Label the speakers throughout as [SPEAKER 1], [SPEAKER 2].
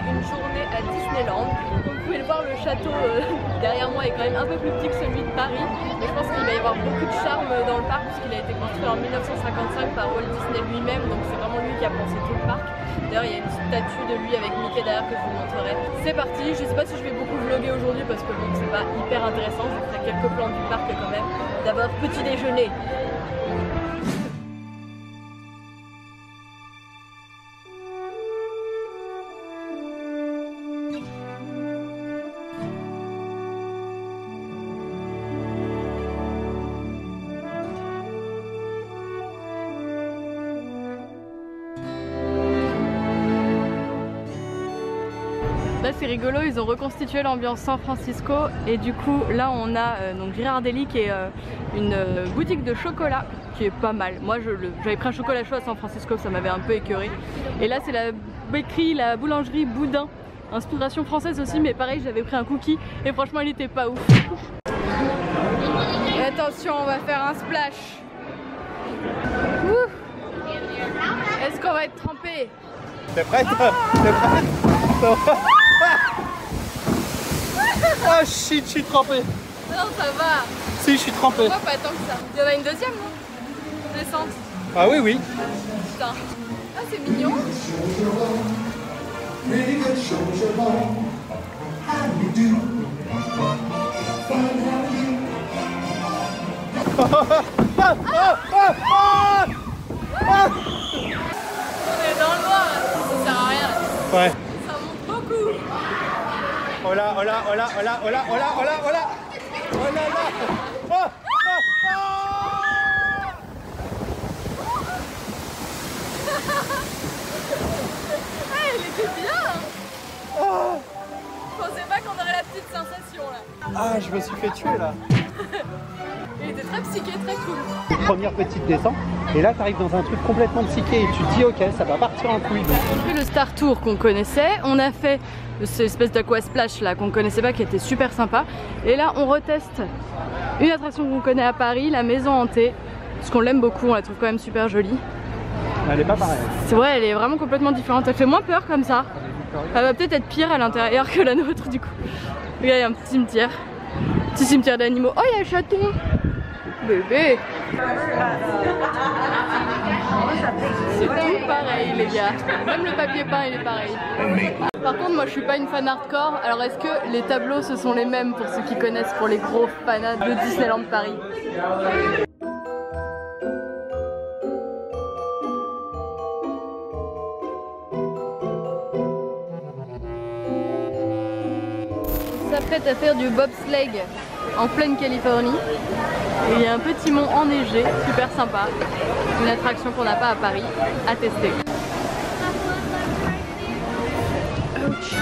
[SPEAKER 1] une journée à Disneyland. Comme vous pouvez le voir, le château derrière moi est quand même un peu plus petit que celui de Paris. Mais je pense qu'il va y avoir beaucoup de charme dans le parc puisqu'il a été construit en 1955 par Walt Disney lui-même. Donc c'est vraiment lui qui a pensé tout le parc. D'ailleurs il y a une statue de lui avec Mickey derrière que je vous montrerai. C'est parti, je sais pas si je vais beaucoup vlogger aujourd'hui parce que bon, c'est pas hyper intéressant. Je vous ferai quelques plans du parc quand même. D'abord petit déjeuner. Là c'est rigolo, ils ont reconstitué l'ambiance San Francisco et du coup là on a donc Ghirardelli qui est une boutique de chocolat qui est pas mal. Moi j'avais pris un chocolat chaud à San Francisco, ça m'avait un peu écœuré. Et là c'est la bakery, la boulangerie Boudin, inspiration française aussi, mais pareil j'avais pris un cookie et franchement il était pas ouf. Et attention, on va faire un splash. Est-ce qu'on va être trempé?
[SPEAKER 2] T'es prête? T'es prête? Ah shit, je suis trempé.
[SPEAKER 1] Non, ça va.
[SPEAKER 2] Si, je suis trempé.
[SPEAKER 1] Pourquoi pas tant que ça? Il y en a une deuxième, non? Descente.
[SPEAKER 2] Ah oui, oui.
[SPEAKER 1] Putain. Ah, c'est mignon. On est dans le noir, ça sert à rien.
[SPEAKER 2] Ouais.
[SPEAKER 1] Ça monte beaucoup.
[SPEAKER 2] Oh là, oh là, oh là, oh là, oh là, oh là, oh là, oh là. Oh là là. Oh, oh, oh.
[SPEAKER 1] Ah, elle était bien.
[SPEAKER 2] Oh.
[SPEAKER 1] Je pensais pas qu'on aurait la petite sensation là.
[SPEAKER 2] Ah, je me suis fait tuer là.
[SPEAKER 1] Il était très psyché, très cool.
[SPEAKER 2] Première petite descente, et là tu arrives dans un truc complètement psyché et tu te dis ok, ça va partir en couille.
[SPEAKER 1] On a fait le Star Tour qu'on connaissait, on a fait cette espèce d'Aqua Splash là qu'on connaissait pas qui était super sympa. Et là on reteste une attraction qu'on connaît à Paris, la maison hantée. Parce qu'on l'aime beaucoup, on la trouve quand même super jolie.
[SPEAKER 2] Elle est pas pareille.
[SPEAKER 1] C'est vrai, elle est vraiment complètement différente, elle fait moins peur comme ça. Elle va peut-être être pire à l'intérieur que la nôtre du coup. Regarde, il y a un petit cimetière. Petit cimetière d'animaux. Oh, il y a un chaton. Bébé. C'est tout pareil les gars. Même le papier peint il est pareil. Par contre moi je suis pas une fan hardcore. Alors est-ce que les tableaux ce sont les mêmes pour ceux qui connaissent, pour les gros fanats de Disneyland Paris? On s'apprête à faire du bobsleigh en pleine Californie. Et il y a un petit mont enneigé, super sympa. Une attraction qu'on n'a pas à Paris, à tester. Ouch.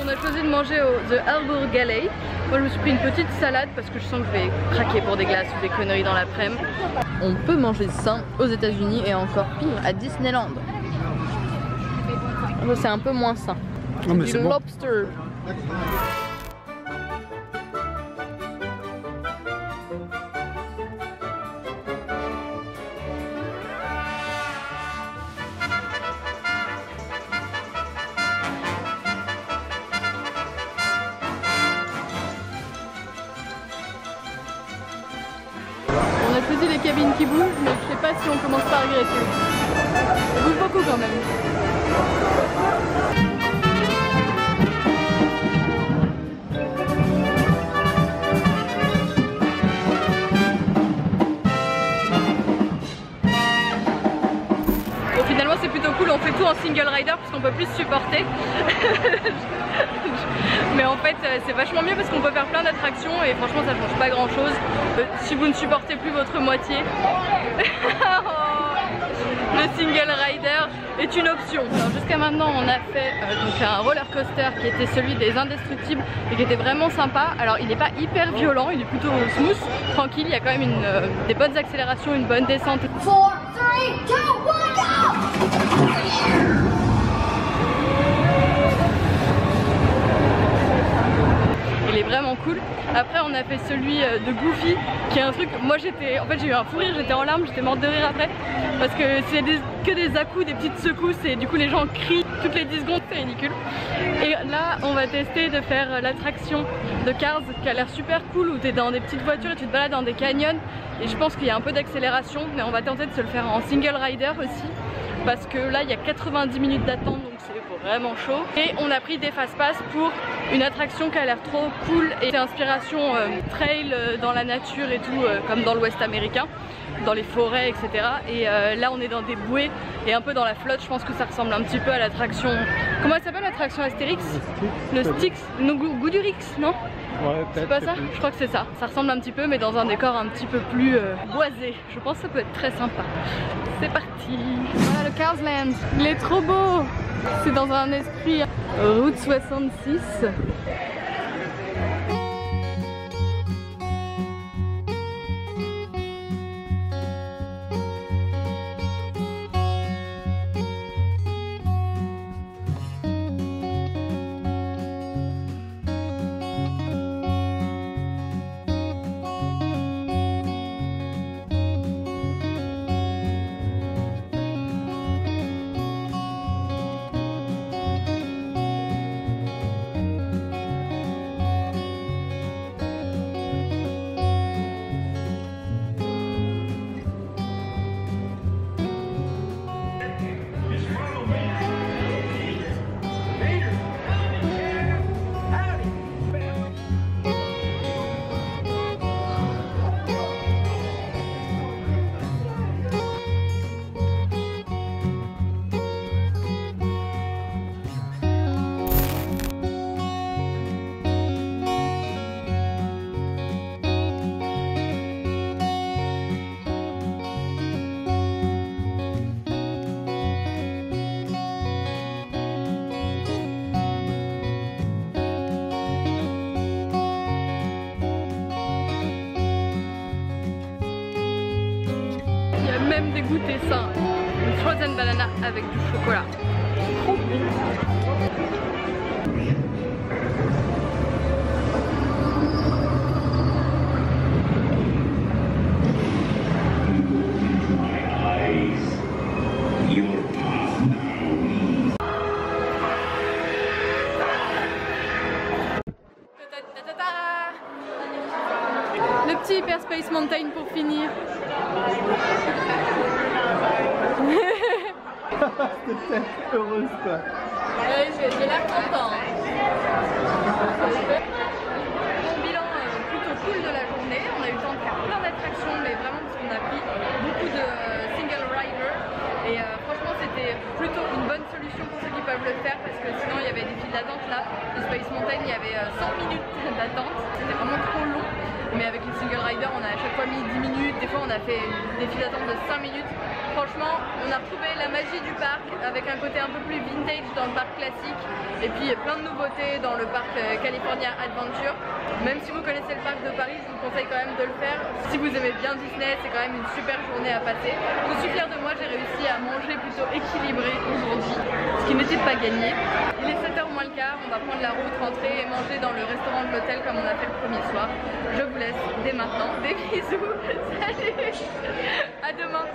[SPEAKER 1] On a choisi de manger au The Harbour Galley. Moi je me suis pris une petite salade parce que je sens que je vais craquer pour des glaces ou des conneries dans l'après-midi. On peut manger sain aux États-Unis et encore pire à Disneyland. C'est un peu moins sain.
[SPEAKER 2] Non, mais
[SPEAKER 1] du
[SPEAKER 2] c'est bon.
[SPEAKER 1] lobster. On a choisi les cabines qui bougent, mais je sais pas si on commence pas à regretter. Ça bouge beaucoup quand même. Bon, finalement c'est plutôt cool, on fait tout en single rider parce qu'on peut plus se supporter. Mais en fait c'est vachement mieux parce qu'on peut faire plein d'attractions et franchement ça change pas grand chose. Si vous ne supportez plus votre moitié, le single rider est une option. Jusqu'à maintenant on a fait donc un roller coaster qui était celui des indestructibles et qui était vraiment sympa. Alors il n'est pas hyper violent, il est plutôt smooth, tranquille, il y a quand même des bonnes accélérations, une bonne descente. 4, 3, 2, 1, go! on a fait celui de Goofy, qui est un truc, moi j'étais, en fait j'ai eu un fou rire, j'étais en larmes, j'étais morte de rire après, parce que c'est que des à-coups, des petites secousses et du coup les gens crient toutes les 10 secondes, c'est ridicule. Et là on va tester de faire l'attraction de Cars qui a l'air super cool, où tu es dans des petites voitures et tu te balades dans des canyons, et je pense qu'il y a un peu d'accélération, mais on va tenter de se le faire en single rider aussi, parce que là il y a 90 minutes d'attente, donc c'est vraiment chaud. Et on a pris des fast-pass pour une attraction qui a l'air trop cool et c'est inspiration trail dans la nature et tout, comme dans l'ouest américain, dans les forêts, etc. Et là on est dans des bouées et un peu dans la flotte. Je pense que ça ressemble un petit peu à l'attraction, comment elle s'appelle, l'attraction Astérix? Le Styx, le Goudurix, non? Ouais, c'est pas ça? Je crois que c'est ça. Ça ressemble un petit peu, mais dans un décor un petit peu plus boisé. Je pense que ça peut être très sympa. C'est parti. Voilà le Cars Land. Il est trop beau. C'est dans un esprit Route 66. Même des goûters sains, une frozen banana avec du chocolat. Trop bon. Le petit Hyperspace Mountain pour finir.
[SPEAKER 2] C'était heureuse quoi.
[SPEAKER 1] J'ai l'air content. Bon bilan plutôt cool de la journée. On a eu le temps de faire plein d'attractions, mais vraiment parce qu'on a pris beaucoup de single rider. Et franchement c'était plutôt une bonne solution pour ceux qui peuvent le faire, parce que sinon il y avait des files d'attente là. Le Space Mountain il y avait 100 minutes d'attente. C'était vraiment trop long. Mais avec les single rider on a à chaque fois mis 10 minutes, des fois on a fait des files d'attente de 5 minutes. Franchement on a retrouvé la magie du parc avec un côté un peu plus vintage dans le parc classique, et puis plein de nouveautés dans le parc California Adventure. Même si vous connaissez le parc de Paris, je vous conseille quand même de le faire. Si vous aimez bien Disney, c'est quand même une super journée à passer. Je suis fière de moi, j'ai réussi à manger plutôt équilibré aujourd'hui, ce qui n'était pas gagné. Il est 7h moins le quart, on va prendre la route, rentrer et manger dans le restaurant de l'hôtel comme on a fait le premier soir. Je vous laisse dès maintenant, des bisous, salut, à demain.